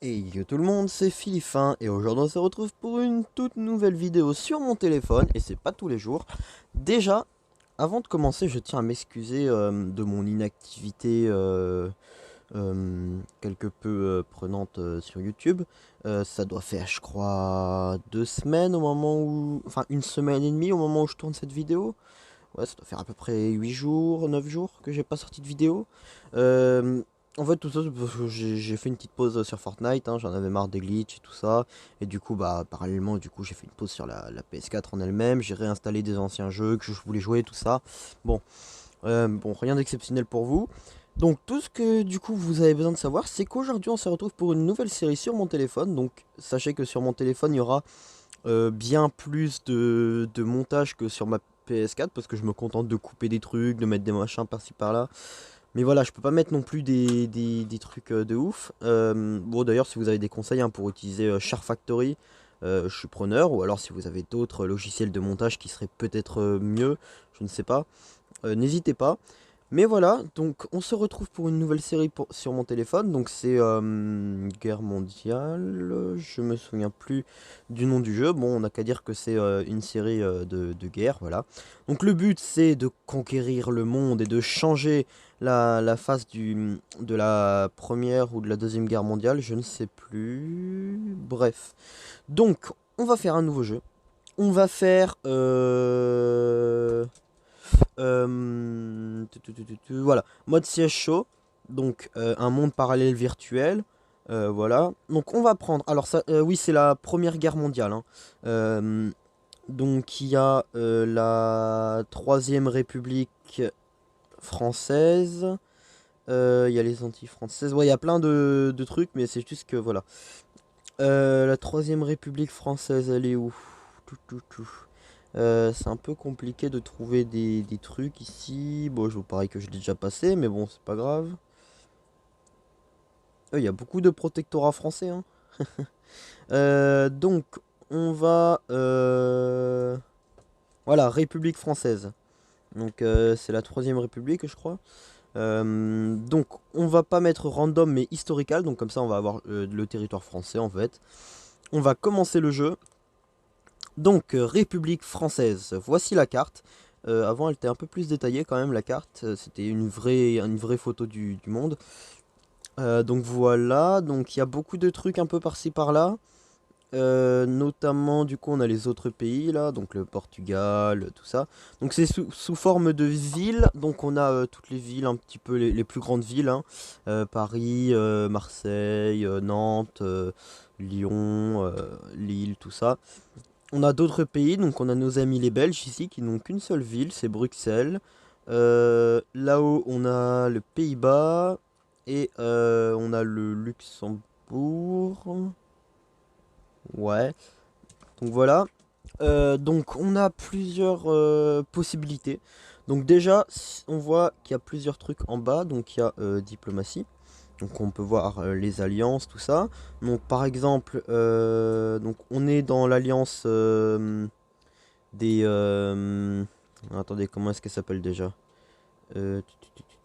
Et yo tout le monde, c'est Philippin et aujourd'hui on se retrouve pour une toute nouvelle vidéo sur mon téléphone et c'est pas tous les jours. Déjà, avant de commencer, je tiens à m'excuser de mon inactivité quelque peu prenante sur YouTube. Ça doit faire, je crois, 2 semaines au moment où... Enfin, une semaine et demie au moment où je tourne cette vidéo. Ouais, ça doit faire à peu près 8 jours, 9 jours que j'ai pas sorti de vidéo. Euh, En fait, tout ça, c'est parce que j'ai fait une petite pause sur Fortnite, hein, j'en avais marre des glitches et tout ça. Et du coup, bah, parallèlement, j'ai fait une pause sur la PS4 en elle-même. J'ai réinstallé des anciens jeux que je voulais jouer, tout ça. Bon, bon, rien d'exceptionnel pour vous. Donc, tout ce que du coup vous avez besoin de savoir, c'est qu'aujourd'hui on se retrouve pour une nouvelle série sur mon téléphone. Donc, sachez que sur mon téléphone, il y aura bien plus de montage que sur ma PS4 parce que je me contente de couper des trucs, de mettre des machins par-ci par-là. Mais voilà, je peux pas mettre non plus des trucs de ouf. Bon, d'ailleurs, si vous avez des conseils hein, pour utiliser Char Factory, je suis preneur. Ou alors, si vous avez d'autres logiciels de montage qui seraient peut-être mieux, je ne sais pas, n'hésitez pas. Mais voilà, donc on se retrouve pour une nouvelle série sur mon téléphone. Donc c'est Guerre mondiale. Je me souviens plus du nom du jeu. Bon, on n'a qu'à dire que c'est une série de guerre, voilà. Donc le but c'est de conquérir le monde et de changer la face de la première ou de la deuxième guerre mondiale. Je ne sais plus. Bref. Donc on va faire un nouveau jeu. On va faire voilà, mode siège chaud, donc un monde parallèle virtuel. Voilà, donc on va prendre. Alors, ça, oui, c'est la première guerre mondiale, hein. Euh, donc, il y a la Troisième République française. Il y a les Antilles françaises. Ouais, il y a plein de trucs, mais c'est juste que voilà. La Troisième République française, elle est où? Tout, tout, tout. C'est un peu compliqué de trouver des trucs ici. Bon, je vous parie que je l'ai déjà passé, mais bon, c'est pas grave. Il y a beaucoup de protectorats français, hein. Donc, on va... Voilà, République française. Donc, c'est la Troisième République, je crois. Donc, on va pas mettre random, mais historical. Donc, comme ça, on va avoir le territoire français, en fait. On va commencer le jeu. Donc, République française, voici la carte. Avant, elle était un peu plus détaillée quand même, la carte. C'était une vraie photo du monde. Donc voilà, donc il y a beaucoup de trucs un peu par-ci par-là. Notamment, du coup, on a les autres pays là, donc le Portugal, tout ça. Donc c'est sous forme de villes. Donc on a toutes les villes, un petit peu les plus grandes villes, hein. Paris, Marseille, Nantes, Lyon, Lille, tout ça. On a d'autres pays, donc on a nos amis les Belges ici qui n'ont qu'une seule ville, c'est Bruxelles. Là-haut, on a le Pays-Bas et on a le Luxembourg. Ouais, donc voilà. Donc on a plusieurs possibilités. Donc déjà, on voit qu'il y a plusieurs trucs en bas. Donc il y a diplomatie. Donc on peut voir les alliances, tout ça. Donc par exemple, donc on est dans l'alliance des... attendez, comment est-ce qu'elle s'appelle déjà?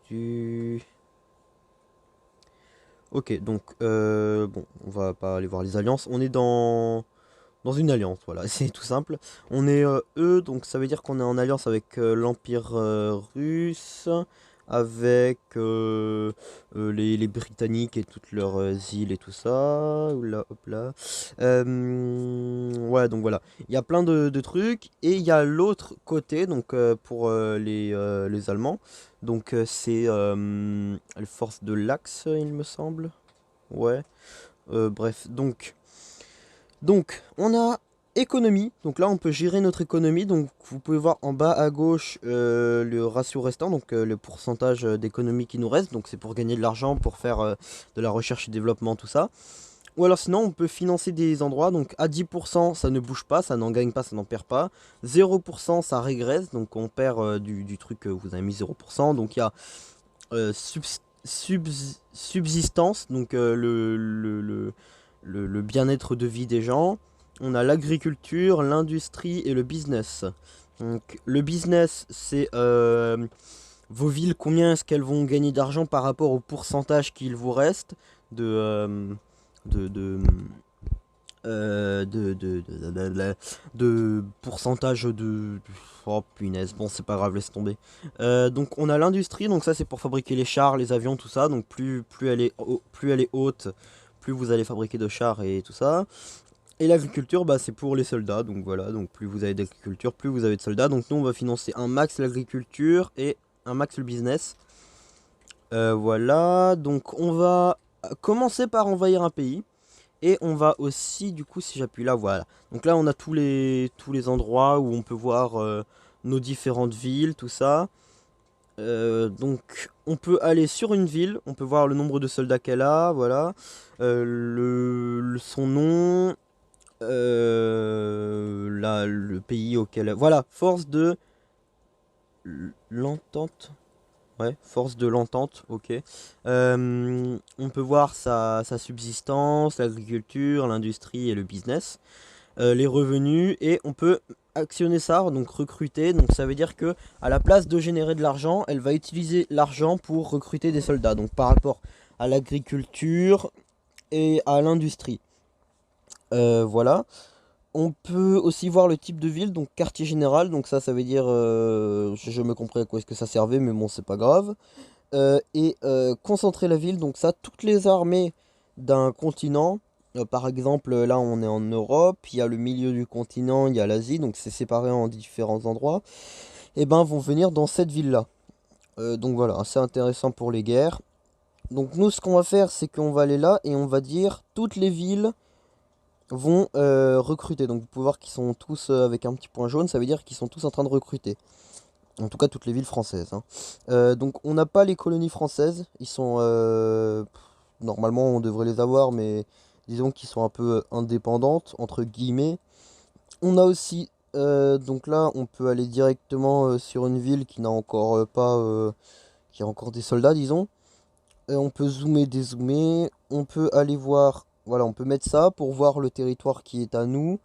Tu. Ok, donc bon, on va pas aller voir les alliances. On est dans une alliance, voilà, c'est tout simple. On est eux, donc ça veut dire qu'on est en alliance avec l'Empire russe, avec les Britanniques et toutes leurs îles et tout ça. Oula, hop là. Ouais, donc voilà. Il y a plein de trucs. Et il y a l'autre côté, donc pour les Allemands. Donc c'est les forces de l'Axe, il me semble. Ouais. Bref, donc, on a économie. Donc là, on peut gérer notre économie. Donc, vous pouvez voir en bas à gauche le ratio restant, donc le pourcentage d'économie qui nous reste. Donc, c'est pour gagner de l'argent, pour faire de la recherche et développement, tout ça. Ou alors, sinon, on peut financer des endroits. Donc, à 10%, ça ne bouge pas, ça n'en gagne pas, ça n'en perd pas. 0%, ça régresse. Donc, on perd du truc que vous avez mis 0%. Donc, il y a subsistance, donc le bien-être de vie des gens. On a l'agriculture, l'industrie et le business. Donc le business, c'est vos villes, combien est-ce qu'elles vont gagner d'argent par rapport au pourcentage qu'il vous reste de, de, de, de pourcentage de... Oh punaise, bon c'est pas grave, laisse tomber. Donc on a l'industrie, donc ça c'est pour fabriquer les chars, les avions, tout ça. Donc plus elle est, plus elle est haute, plus vous allez fabriquer de chars et tout ça. Et l'agriculture, bah, c'est pour les soldats, donc voilà, donc plus vous avez d'agriculture, plus vous avez de soldats. Donc nous on va financer un max l'agriculture et un max le business. Voilà, donc on va commencer par envahir un pays. Et on va aussi, du coup, si j'appuie là, voilà. Donc là, on a tous les endroits où on peut voir nos différentes villes, tout ça. Donc, on peut aller sur une ville, on peut voir le nombre de soldats qu'elle a, voilà. Son nom, le pays auquel... Voilà, force de l'entente. Ouais, force de l'entente, ok. On peut voir sa subsistance, l'agriculture, l'industrie et le business, les revenus, et on peut actionner ça, donc recruter. Donc ça veut dire que à la place de générer de l'argent, elle va utiliser l'argent pour recruter des soldats. Donc par rapport à l'agriculture et à l'industrie. Voilà. On peut aussi voir le type de ville, donc quartier général. Donc ça veut dire, je me compris à quoi est-ce que ça servait, mais bon, c'est pas grave. Concentrer la ville, donc ça, toutes les armées d'un continent, par exemple là on est en Europe, il y a le milieu du continent, il y a l'Asie, donc c'est séparé en différents endroits, et ben vont venir dans cette ville-là. Donc voilà, assez intéressant pour les guerres. Donc nous ce qu'on va faire c'est qu'on va aller là et on va dire toutes les villes vont recruter. Donc vous pouvez voir qu'ils sont tous avec un petit point jaune, ça veut dire qu'ils sont tous en train de recruter. En tout cas, toutes les villes françaises, hein. Donc, on n'a pas les colonies françaises. Ils sont... normalement, on devrait les avoir, mais disons qu'ils sont un peu indépendantes, entre guillemets. On a aussi... donc là, on peut aller directement sur une ville qui n'a encore pas... qui a encore des soldats, disons. On peut zoomer, dézoomer. On peut aller voir... Voilà, on peut mettre ça pour voir le territoire qui est à nous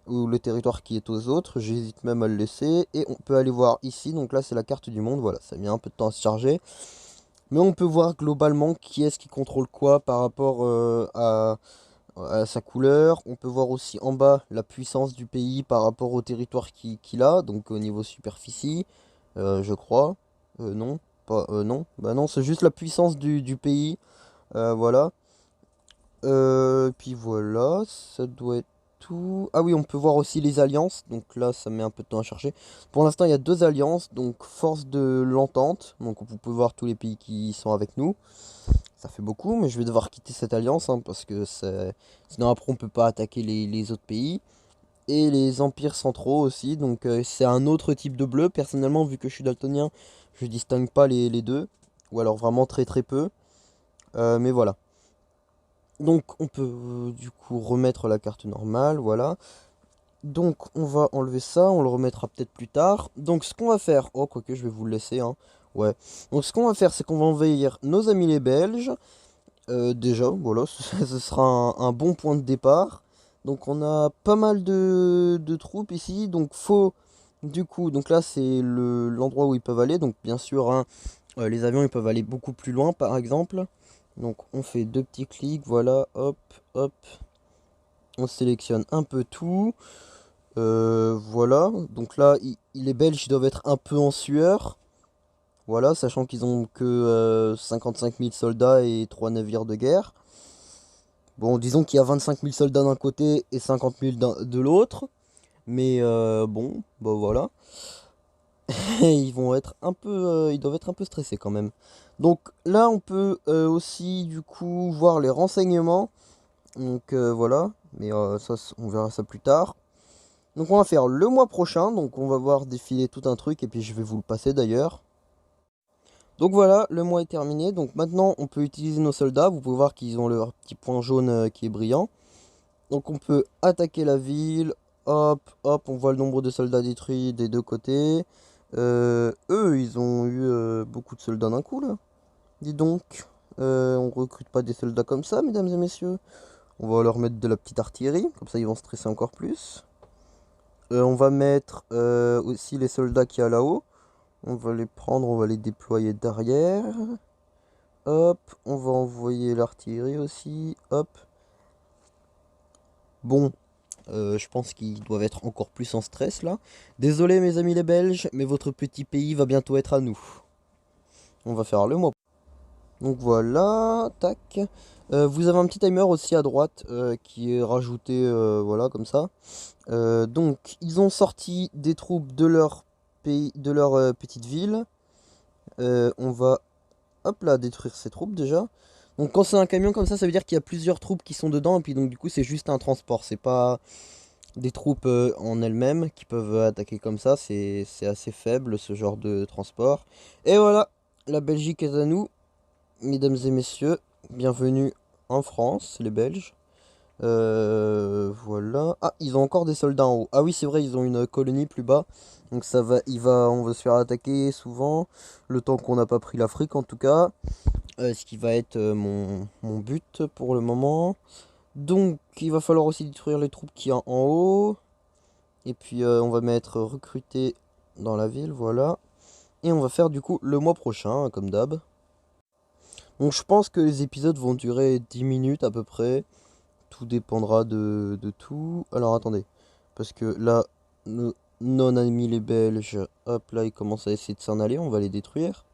ou le territoire qui est aux autres, j'hésite même à le laisser, et on peut aller voir ici, donc là c'est la carte du monde, voilà, ça met un peu de temps à se charger, mais on peut voir globalement qui est-ce qui contrôle quoi par rapport à sa couleur. On peut voir aussi en bas la puissance du pays par rapport au territoire qu'il a, donc au niveau superficie, je crois. Non, pas, non, bah non, c'est juste la puissance du pays, voilà. Puis voilà, ça doit être tout. Ah oui, on peut voir aussi les alliances. Donc là, ça met un peu de temps à chercher. Pour l'instant, il y a deux alliances. Donc force de l'entente. Donc vous pouvez voir tous les pays qui sont avec nous. Ça fait beaucoup, mais je vais devoir quitter cette alliance, hein, parce que sinon après on peut pas attaquer les autres pays. Et les empires centraux aussi. Donc c'est un autre type de bleu. Personnellement, vu que je suis daltonien, je distingue pas les deux. Ou alors vraiment très très peu. Mais voilà. Donc on peut du coup remettre la carte normale, voilà. Donc on va enlever ça, on le remettra peut-être plus tard. Donc ce qu'on va faire, oh quoique je vais vous le laisser, hein. Ouais. Donc ce qu'on va faire, c'est qu'on va envahir nos amis les Belges. Déjà, voilà, ce sera un bon point de départ. Donc on a pas mal de troupes ici, donc faut du coup, donc là c'est l'endroit où ils peuvent aller. Donc bien sûr, hein, les avions ils peuvent aller beaucoup plus loin par exemple. Donc on fait deux petits clics, voilà, hop, hop. On sélectionne un peu tout. Voilà, donc là, les Belges doivent être un peu en sueur. Voilà, sachant qu'ils ont que 55 000 soldats et 3 navires de guerre. Bon, disons qu'il y a 25 000 soldats d'un côté et 50 000 de l'autre. Mais bon, bah voilà. Ils vont être un peu, ils doivent être un peu stressés quand même. Donc là, on peut aussi du coup voir les renseignements. Donc voilà, mais ça, on verra ça plus tard. Donc on va faire le mois prochain, donc on va voir défiler tout un truc et puis je vais vous le passer d'ailleurs. Donc voilà, le mois est terminé, donc maintenant on peut utiliser nos soldats, vous pouvez voir qu'ils ont leur petit point jaune qui est brillant. Donc on peut attaquer la ville, hop, hop, on voit le nombre de soldats détruits des deux côtés. Eux, ils ont eu beaucoup de soldats d'un coup là. Dis donc, on recrute pas des soldats comme ça, mesdames et messieurs. On va leur mettre de la petite artillerie, comme ça ils vont stresser encore plus. On va mettre aussi les soldats qu'il y a là-haut. On va les prendre, on va les déployer derrière. Hop, on va envoyer l'artillerie aussi. Hop. Bon, je pense qu'ils doivent être encore plus en stress là. Désolé mes amis les Belges, mais votre petit pays va bientôt être à nous. On va faire le mois. Donc voilà, tac. Vous avez un petit timer aussi à droite qui est rajouté, voilà, comme ça. Donc, ils ont sorti des troupes de leur pays, de leur petite ville. On va, hop là, détruire ces troupes déjà. Donc, quand c'est un camion comme ça veut dire qu'il y a plusieurs troupes qui sont dedans. Et puis, donc, du coup, c'est juste un transport. C'est pas des troupes en elles-mêmes qui peuvent attaquer comme ça. C'est assez faible ce genre de transport. Et voilà, la Belgique est à nous, mesdames et messieurs. Bienvenue en France, les Belges. Voilà. Ah, ils ont encore des soldats en haut. Ah oui, c'est vrai, ils ont une colonie plus bas. Donc ça va, on va se faire attaquer souvent. Le temps qu'on n'a pas pris l'Afrique en tout cas. Ce qui va être mon but pour le moment. Donc il va falloir aussi détruire les troupes qu'il y a en haut. Et puis on va mettre recruter dans la ville, voilà. Et on va faire du coup le mois prochain, comme d'hab. Donc je pense que les épisodes vont durer 10 minutes à peu près. Tout dépendra de tout. Alors attendez, parce que là, nos non-amis les Belges, hop là, ils commencent à essayer de s'en aller, on va les détruire.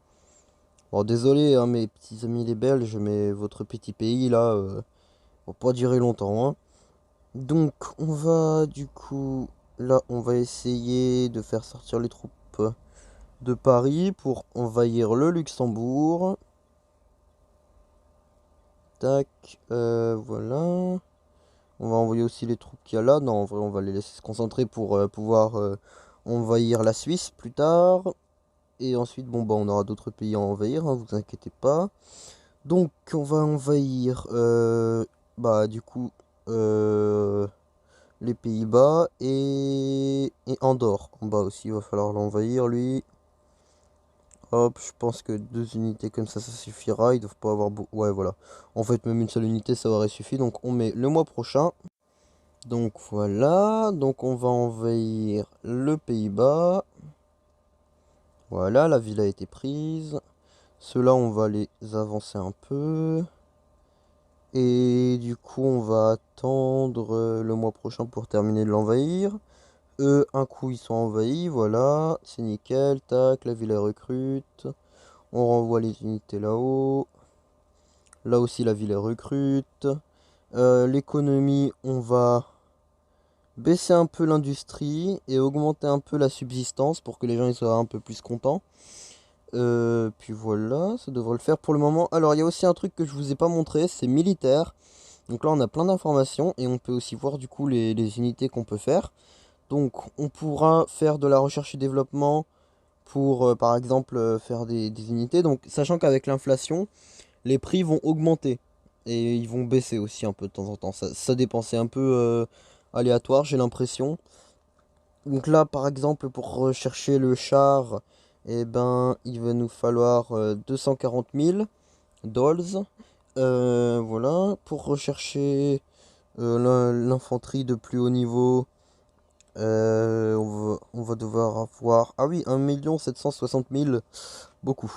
Bon, désolé, hein, mes petits amis les Belges, mais votre petit pays là, va pas durer longtemps, hein. Donc, on va du coup, là, on va essayer de faire sortir les troupes de Paris pour envahir le Luxembourg. Tac, voilà. On va envoyer aussi les troupes qu'il y a là. Non, en vrai, on va les laisser se concentrer pour pouvoir envahir la Suisse plus tard. Et ensuite, bon, bah, on aura d'autres pays à envahir, hein, vous inquiétez pas. Donc, on va envahir, bah, du coup, les Pays-Bas et Andorre. En bas aussi, il va falloir l'envahir, lui. Hop, je pense que 2 unités comme ça suffira. Ils doivent pas avoir beaucoup. Ouais, voilà. En fait, même une seule unité, ça aurait suffi. Donc, on met le mois prochain. Donc voilà, donc on va envahir le Pays-Bas. Voilà, la ville a été prise. Ceux-là, on va les avancer un peu. Et du coup, on va attendre le mois prochain pour terminer de l'envahir. Eux, un coup, ils sont envahis, voilà. C'est nickel, tac, la ville est recrute. On renvoie les unités là-haut. Là aussi, la ville est recrute. L'économie, on va baisser un peu l'industrie et augmenter un peu la subsistance pour que les gens ils soient un peu plus contents. Puis voilà, ça devrait le faire pour le moment. Alors il y a aussi un truc que je vous ai pas montré, c'est militaire. Donc là on a plein d'informations et on peut aussi voir du coup les unités qu'on peut faire. Donc on pourra faire de la recherche et développement pour par exemple faire des unités. Donc sachant qu'avec l'inflation, les prix vont augmenter et ils vont baisser aussi un peu de temps en temps. Ça dépend, c'est un peu aléatoire j'ai l'impression. Donc là, par exemple, pour rechercher le char, eh ben, il va nous falloir 240 000 dollars. Voilà. Pour rechercher l'infanterie de plus haut niveau, on va devoir avoir... Ah oui, 1 760 000, beaucoup.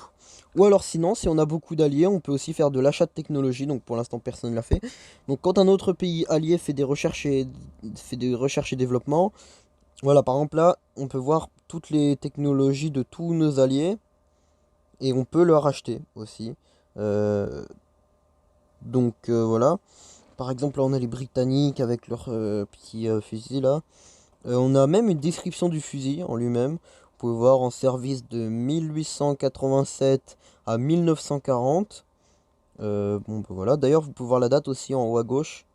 Ou alors sinon, si on a beaucoup d'alliés, on peut aussi faire de l'achat de technologie. Donc pour l'instant, personne ne l'a fait. Donc quand un autre pays allié fait des recherches et développement, voilà, par exemple là, on peut voir toutes les technologies de tous nos alliés et on peut leur acheter aussi. Euh, voilà. Par exemple, là on a les Britanniques avec leur petit fusil là. On a même une description du fusil en lui-même. Vous pouvez voir en service de 1887 à 1940. Bon, bah, voilà. D'ailleurs, vous pouvez voir la date aussi en haut à gauche.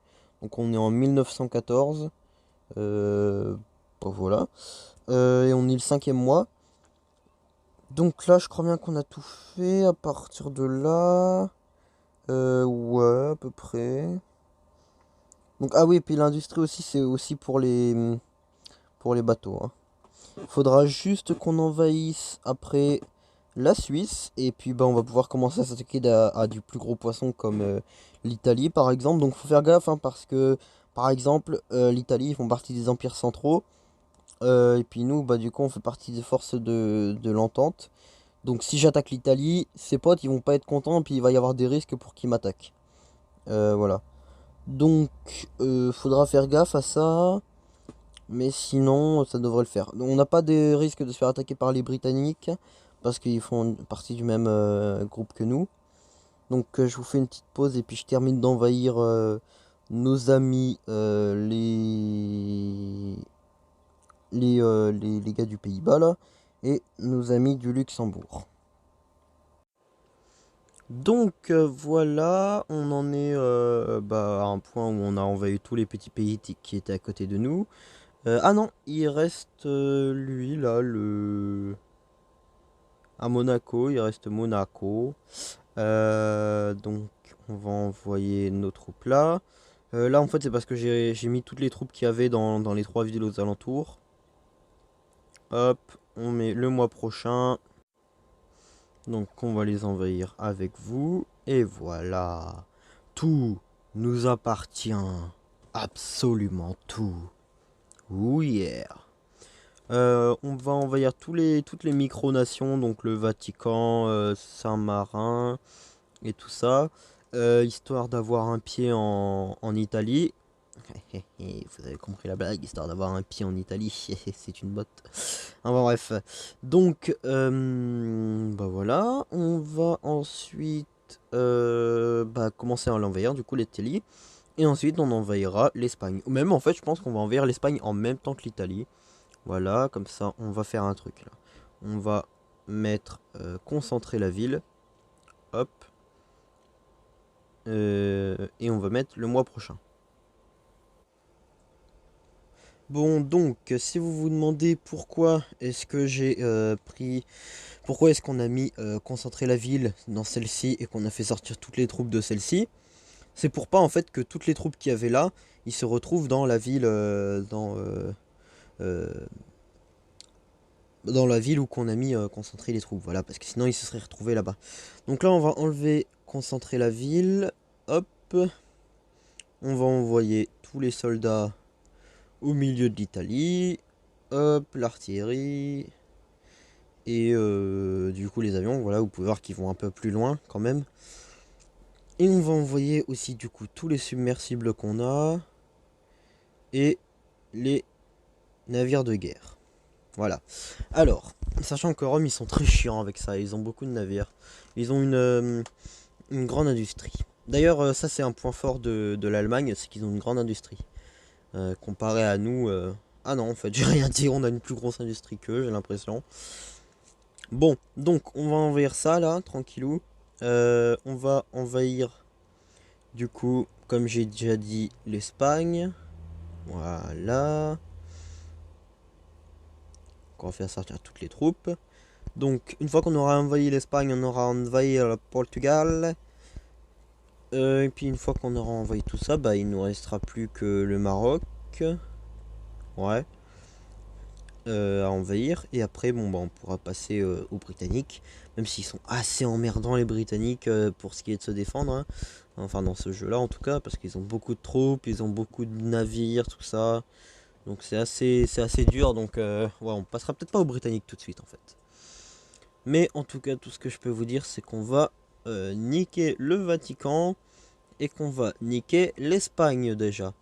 Donc on est en 1914. Bah, voilà. Et on est le 5e mois. Donc là, je crois bien qu'on a tout fait à partir de là. Ouais, à peu près. Donc, ah oui, et puis l'industrie aussi, c'est aussi pour les bateaux, hein. Faudra juste qu'on envahisse après la Suisse. Et puis, bah, on va pouvoir commencer à s'attaquer à du plus gros poisson comme l'Italie, par exemple. Donc, faut faire gaffe, hein, parce que, par exemple, l'Italie, ils font partie des empires centraux. Et puis nous, bah, du coup, on fait partie des forces de l'entente. Donc si j'attaque l'Italie, ses potes ils vont pas être contents et puis il va y avoir des risques pour qu'ils m'attaquent. Voilà. Donc, faudra faire gaffe à ça. Mais sinon, ça devrait le faire. Donc, on n'a pas de risque de se faire attaquer par les Britanniques. Parce qu'ils font partie du même groupe que nous. Donc, je vous fais une petite pause et puis je termine d'envahir nos amis, les gars du Pays-Bas là. Et nos amis du Luxembourg. Donc voilà, on en est à un point où on a envahi tous les petits pays qui étaient à côté de nous. Ah non, il reste lui là, à Monaco, il reste Monaco. Donc on va envoyer nos troupes là. Là en fait c'est parce que j'ai mis toutes les troupes qu'il y avait dans les trois villes aux alentours. Hop, on met le mois prochain. Donc on va les envahir avec vous. Et voilà. Tout nous appartient. Absolument tout. Oh yeah. On va envahir toutes les micronations, donc le Vatican, Saint-Marin et tout ça. Histoire d'avoir un pied en Italie. Vous avez compris la blague, histoire d'avoir un pied en Italie, c'est une botte. Enfin bref, donc voilà, on va ensuite commencer à l'envahir, du coup l'Italie, et ensuite on envahira l'Espagne. Ou même en fait, je pense qu'on va envahir l'Espagne en même temps que l'Italie. Voilà, comme ça on va faire un truc là. On va mettre concentrer la ville, hop, et on va mettre le mois prochain. Bon, donc, si vous vous demandez pourquoi est-ce que j'ai pourquoi est-ce qu'on a mis concentrer la ville dans celle-ci et qu'on a fait sortir toutes les troupes de celle-ci, c'est pour pas en fait que toutes les troupes qu'il y avait là, ils se retrouvent dans la ville, euh, dans la ville où qu'on a mis concentrer les troupes, voilà, parce que sinon ils se seraient retrouvés là-bas. Donc là, on va enlever concentrer la ville, hop, on va envoyer tous les soldats au milieu de l'Italie, hop, l'artillerie, et du coup les avions, voilà, vous pouvez voir qu'ils vont un peu plus loin quand même. Et on va envoyer aussi du coup tous les submersibles qu'on a, et les navires de guerre. Voilà. Alors, sachant que Rome, ils sont très chiants avec ça, ils ont beaucoup de navires. Ils ont une grande industrie. D'ailleurs, ça c'est un point fort de l'Allemagne, c'est qu'ils ont une grande industrie. Comparé à nous... Ah non, en fait, j'ai rien dit, on a une plus grosse industrie qu'eux, j'ai l'impression. Bon, donc on va envahir ça là, tranquillou. On va envahir, du coup, comme j'ai déjà dit, l'Espagne. Voilà. On va faire sortir toutes les troupes. Donc, une fois qu'on aura envahi l'Espagne, on aura envahi le Portugal. Et puis, une fois qu'on aura envahi tout ça, bah, il nous restera plus que le Maroc. Ouais. À envahir. Et après, bon, bah, on pourra passer aux Britanniques. Même s'ils sont assez emmerdants, les Britanniques, pour ce qui est de se défendre. Hein. Enfin, dans ce jeu-là, en tout cas, parce qu'ils ont beaucoup de troupes, ils ont beaucoup de navires, tout ça. Donc, c'est assez dur. Donc, ouais, on passera peut-être pas aux Britanniques tout de suite, en fait. Mais en tout cas, tout ce que je peux vous dire, c'est qu'on va niquer le Vatican et qu'on va niquer l'Espagne déjà.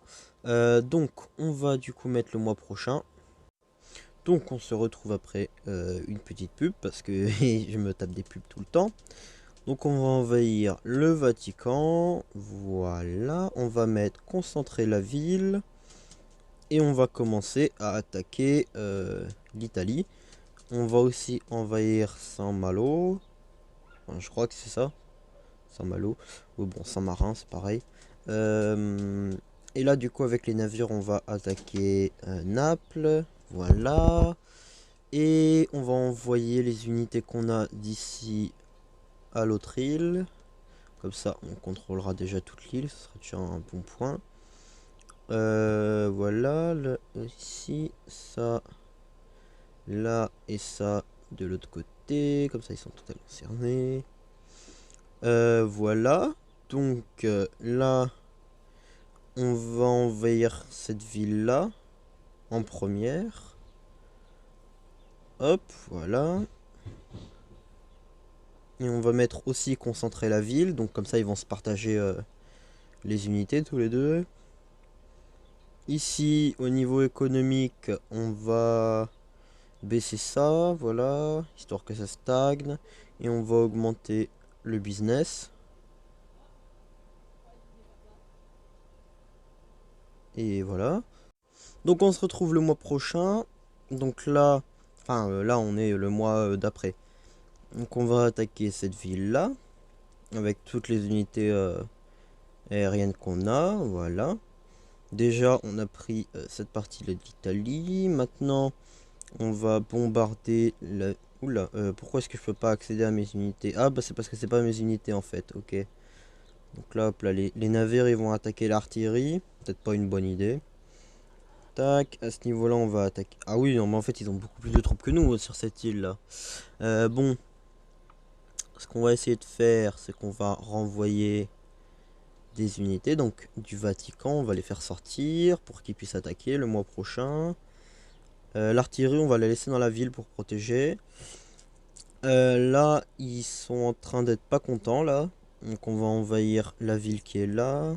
Donc, on va du coup mettre le mois prochain. Donc, on se retrouve après une petite pub parce que je me tape des pubs tout le temps. Donc, on va envahir le Vatican. Voilà. On va mettre concentrer la ville. Et on va commencer à attaquer l'Italie. On va aussi envahir Saint-Malo. Enfin, je crois que c'est ça. Saint-Malo. Ou bon, Saint-Marin, c'est pareil. Et là, du coup, avec les navires, on va attaquer Naples. Voilà. Et on va envoyer les unités qu'on a d'ici à l'autre île. Comme ça, on contrôlera déjà toute l'île. Ce sera déjà un bon point. Voilà. Là, ici, ça. Là et ça de l'autre côté. Comme ça, ils sont totalement cernés. Voilà. Donc là, on va envahir cette ville-là en première. Hop, voilà. Et on va mettre aussi concentrer la ville. Donc comme ça, ils vont se partager les unités tous les deux. Ici, au niveau économique, on va baisser ça, voilà, histoire que ça stagne. Et on va augmenter le business. Et voilà. Donc on se retrouve le mois prochain. Donc là, là on est le mois d'après. Donc on va attaquer cette ville-là. Avec toutes les unités aériennes qu'on a, voilà. Déjà on a pris cette partie-là de l'Italie. Maintenant on va bombarder la... Oula, pourquoi est-ce que je peux pas accéder à mes unités? Ah bah c'est parce que c'est pas mes unités en fait, ok. Donc là, hop là, les navires ils vont attaquer l'artillerie. Peut-être pas une bonne idée. Tac, à ce niveau-là on va attaquer. Ah oui, non mais en fait ils ont beaucoup plus de troupes que nous sur cette île là. Bon, ce qu'on va essayer de faire, c'est qu'on va renvoyer des unités, donc du Vatican, on va les faire sortir pour qu'ils puissent attaquer le mois prochain. L'artillerie, on va la laisser dans la ville pour protéger. Là, ils sont en train d'être pas contents, là. Donc on va envahir la ville qui est là.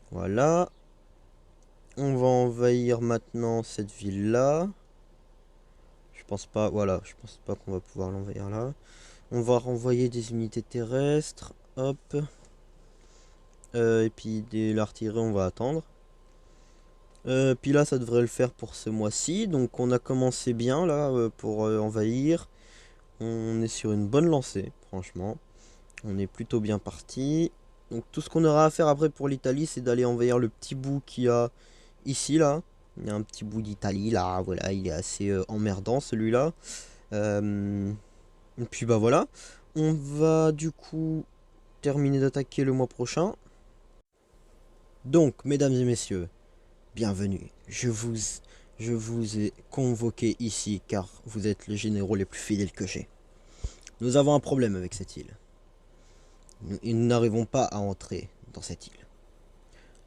Voilà. On va envahir maintenant cette ville-là. Je pense pas, voilà, je pense pas qu'on va pouvoir l'envahir là. On va renvoyer des unités terrestres. Hop. Et puis de l'artillerie, on va attendre. Puis là, ça devrait le faire pour ce mois-ci. Donc on a commencé bien là pour envahir. On est sur une bonne lancée, franchement. On est plutôt bien parti. Donc tout ce qu'on aura à faire après pour l'Italie, c'est d'aller envahir le petit bout qu'il y a ici là. Il y a un petit bout d'Italie là, voilà, il est assez emmerdant celui-là. Et puis bah voilà. On va du coup terminer d'attaquer le mois prochain. Donc, mesdames et messieurs, bienvenue. Je vous ai convoqué ici car vous êtes les généraux les plus fidèles que j'ai. Nous avons un problème avec cette île. Nous n'arrivons pas à entrer dans cette île.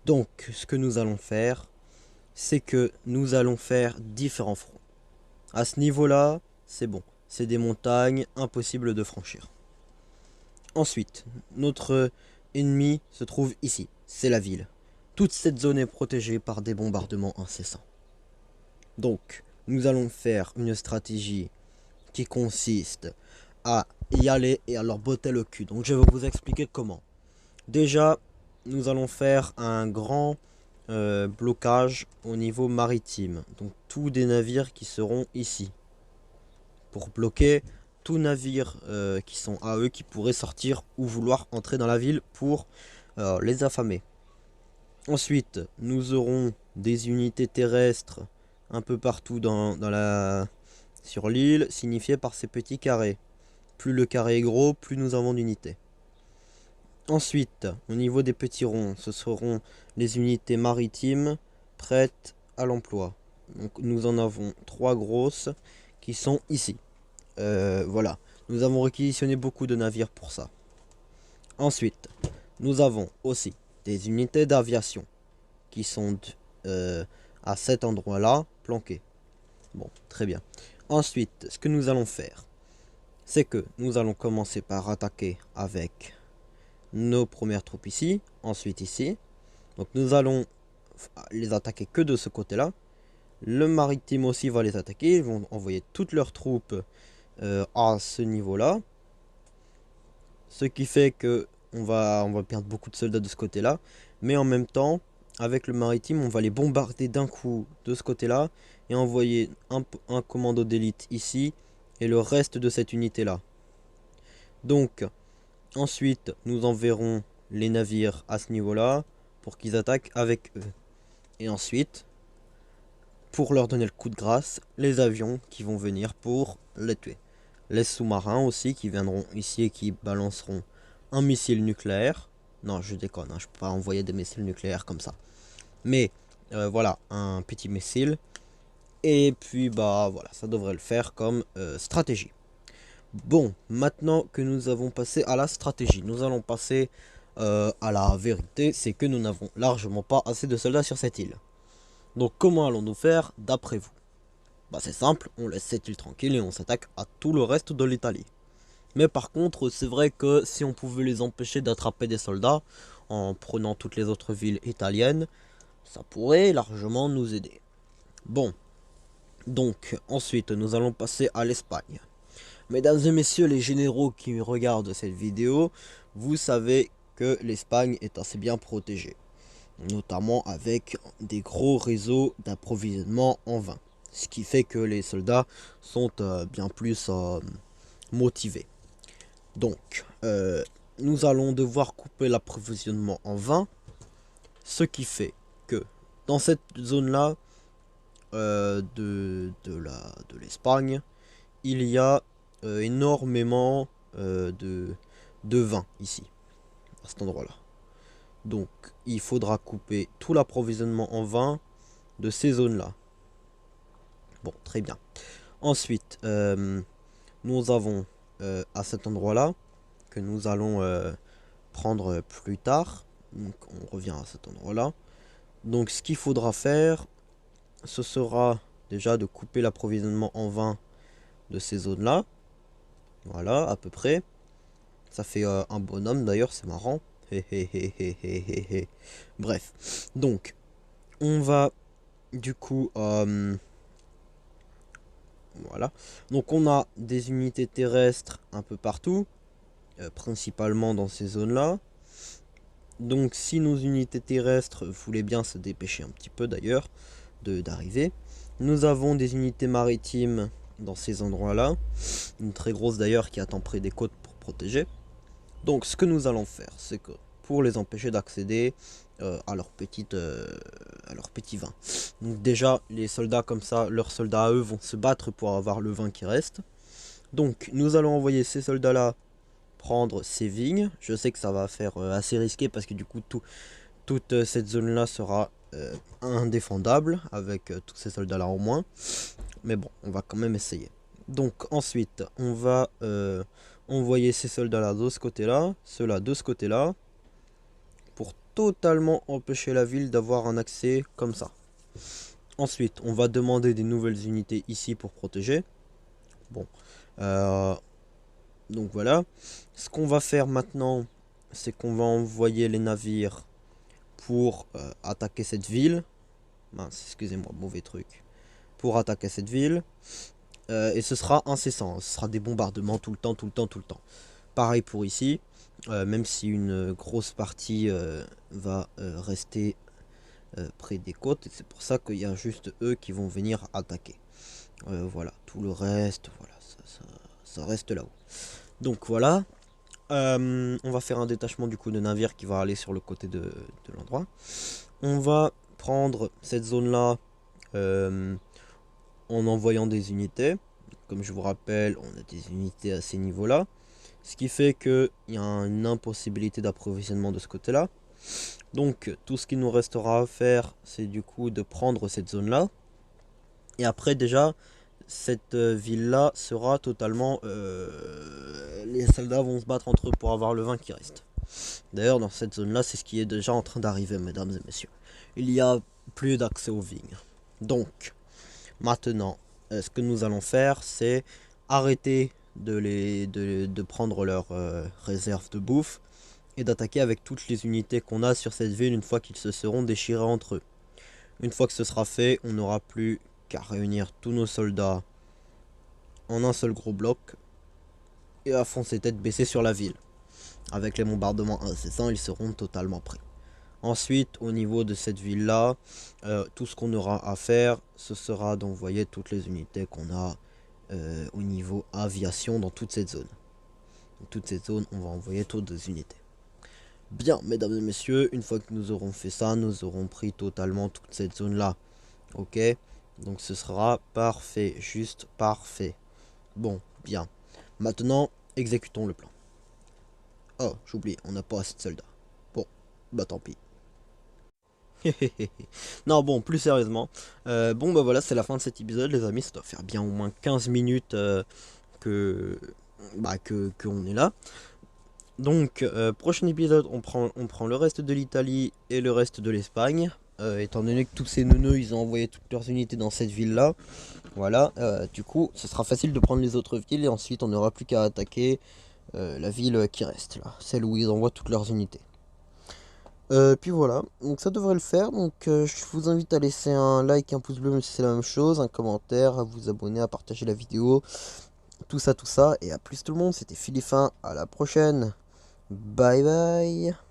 Donc, ce que nous allons faire, c'est que nous allons faire différents fronts. À ce niveau-là, c'est bon. C'est des montagnes impossibles de franchir. Ensuite, notre ennemi se trouve ici. C'est la ville. Toute cette zone est protégée par des bombardements incessants. Donc, nous allons faire une stratégie qui consiste à y aller et à leur botter le cul. Donc, je vais vous expliquer comment. Déjà, nous allons faire un grand blocage au niveau maritime. Donc, tous des navires qui seront ici. Pour bloquer tous navires qui sont à eux, qui pourraient sortir ou vouloir entrer dans la ville pour les affamer. Ensuite, nous aurons des unités terrestres un peu partout sur l'île, signifiées par ces petits carrés. Plus le carré est gros, plus nous avons d'unités. Ensuite, au niveau des petits ronds, ce seront les unités maritimes prêtes à l'emploi. Donc nous en avons 3 grosses qui sont ici. Voilà, nous avons réquisitionné beaucoup de navires pour ça. Ensuite, nous avons aussi des unités d'aviation qui sont à cet endroit-là, planquées. Bon, très bien. Ensuite, ce que nous allons faire, c'est que nous allons commencer par attaquer avec nos premières troupes ici, ensuite ici. Donc nous allons les attaquer que de ce côté-là. Le maritime aussi va les attaquer, ils vont envoyer toutes leurs troupes à ce niveau-là. Ce qui fait que on va perdre beaucoup de soldats de ce côté-là. Mais en même temps, avec le maritime, on va les bombarder d'un coup de ce côté-là. Et envoyer un commando d'élite ici. Et le reste de cette unité-là. Donc, ensuite, nous enverrons les navires à ce niveau-là. Pour qu'ils attaquent avec eux. Et ensuite, pour leur donner le coup de grâce, les avions qui vont venir pour les tuer. Les sous-marins aussi qui viendront ici et qui balanceront un missile nucléaire. Non, je déconne, hein, je peux pas envoyer des missiles nucléaires comme ça. Mais voilà, un petit missile. Et puis bah voilà, ça devrait le faire comme stratégie. Bon, maintenant que nous avons passé à la stratégie, nous allons passer à la vérité. C'est que nous n'avons largement pas assez de soldats sur cette île. Donc comment allons-nous faire d'après vous? Bah c'est simple, on laisse cette île tranquille et on s'attaque à tout le reste de l'Italie. Mais par contre, c'est vrai que si on pouvait les empêcher d'attraper des soldats, en prenant toutes les autres villes italiennes, ça pourrait largement nous aider. Bon, donc ensuite nous allons passer à l'Espagne. Mesdames et messieurs les généraux qui regardent cette vidéo, vous savez que l'Espagne est assez bien protégée, notamment avec des gros réseaux d'approvisionnement en vin, ce qui fait que les soldats sont bien plus motivés. Donc, nous allons devoir couper l'approvisionnement en vin, ce qui fait que dans cette zone-là de l'Espagne, il y a énormément de vin ici, à cet endroit-là. Donc, il faudra couper tout l'approvisionnement en vin de ces zones-là. Bon, très bien. Ensuite, nous avons à cet endroit-là, que nous allons prendre plus tard. Donc, on revient à cet endroit-là. Donc, ce qu'il faudra faire, ce sera déjà de couper l'approvisionnement en vin de ces zones-là. Voilà, à peu près. Ça fait un bonhomme d'ailleurs, c'est marrant. Bref, donc, on va du coup... voilà. Donc on a des unités terrestres un peu partout, principalement dans ces zones-là. Donc si nos unités terrestres voulaient bien se dépêcher un petit peu d'ailleurs d'arriver, nous avons des unités maritimes dans ces endroits-là, une très grosse d'ailleurs qui attend près des côtes pour protéger. Donc ce que nous allons faire, c'est que pour les empêcher d'accéder à leur petit vin. Donc déjà les soldats comme ça, leurs soldats à eux vont se battre pour avoir le vin qui reste. Donc nous allons envoyer ces soldats là prendre ces vignes. Je sais que ça va faire assez risqué parce que du coup toute cette zone là sera indéfendable avec tous ces soldats là en moins. Mais bon, on va quand même essayer. Donc ensuite on va envoyer ces soldats là de ce côté là, ceux-là de ce côté là, pour totalement empêcher la ville d'avoir un accès comme ça. Ensuite on va demander des nouvelles unités ici pour protéger. Bon, donc voilà. Ce qu'on va faire maintenant, c'est qu'on va envoyer les navires pour attaquer cette ville. Mince, excusez-moi, mauvais truc. Pour attaquer cette ville. Et ce sera incessant, ce sera des bombardements tout le temps, tout le temps, tout le temps. Pareil pour ici, même si une grosse partie va rester près des côtes. Et c'est pour ça qu'il y a juste eux qui vont venir attaquer. Voilà, tout le reste, voilà, ça reste là-haut. Donc voilà, on va faire un détachement du coup de navires qui va aller sur le côté de l'endroit. On va prendre cette zone-là en envoyant des unités. Comme je vous rappelle, on a des unités à ces niveaux-là. Ce qui fait qu'il y a une impossibilité d'approvisionnement de ce côté-là. Donc tout ce qui nous restera à faire, c'est du coup de prendre cette zone-là. Et après déjà, cette ville-là sera totalement... les soldats vont se battre entre eux pour avoir le vin qui reste. D'ailleurs, dans cette zone-là, c'est ce qui est déjà en train d'arriver, mesdames et messieurs. Il y a plus d'accès aux vignes. Donc, maintenant, ce que nous allons faire, c'est arrêter de prendre leurs réserves de bouffe et d'attaquer avec toutes les unités qu'on a sur cette ville une fois qu'ils se seront déchirés entre eux. Une fois que ce sera fait, on n'aura plus qu'à réunir tous nos soldats en un seul gros bloc et à foncer tête baissée sur la ville. Avec les bombardements incessants, ils seront totalement prêts. Ensuite, au niveau de cette ville-là, tout ce qu'on aura à faire, ce sera d'envoyer toutes les unités qu'on a au niveau aviation dans toute cette zone. Dans toute cette zone, on va envoyer toutes les unités. Bien, mesdames et messieurs, une fois que nous aurons fait ça, nous aurons pris totalement toute cette zone-là. Ok? Donc ce sera parfait, juste parfait. Bon, bien. Maintenant, exécutons le plan. Oh, j'oublie, on n'a pas assez de soldats. Bon, bah tant pis. Non, bon, plus sérieusement. Bon, bah voilà, c'est la fin de cet épisode, les amis. Ça doit faire bien au moins 15 minutes que on est là. Donc, prochain épisode, on prend le reste de l'Italie et le reste de l'Espagne. Étant donné que tous ces neuneux, ils ont envoyé toutes leurs unités dans cette ville-là. Voilà, du coup, ce sera facile de prendre les autres villes et ensuite on n'aura plus qu'à attaquer la ville qui reste là, celle où ils envoient toutes leurs unités. Puis voilà, donc ça devrait le faire. Donc je vous invite à laisser un like, un pouce bleu même si c'est la même chose, un commentaire, à vous abonner, à partager la vidéo, tout ça, tout ça. Et à plus tout le monde, c'était Philippin, à la prochaine. Bye bye.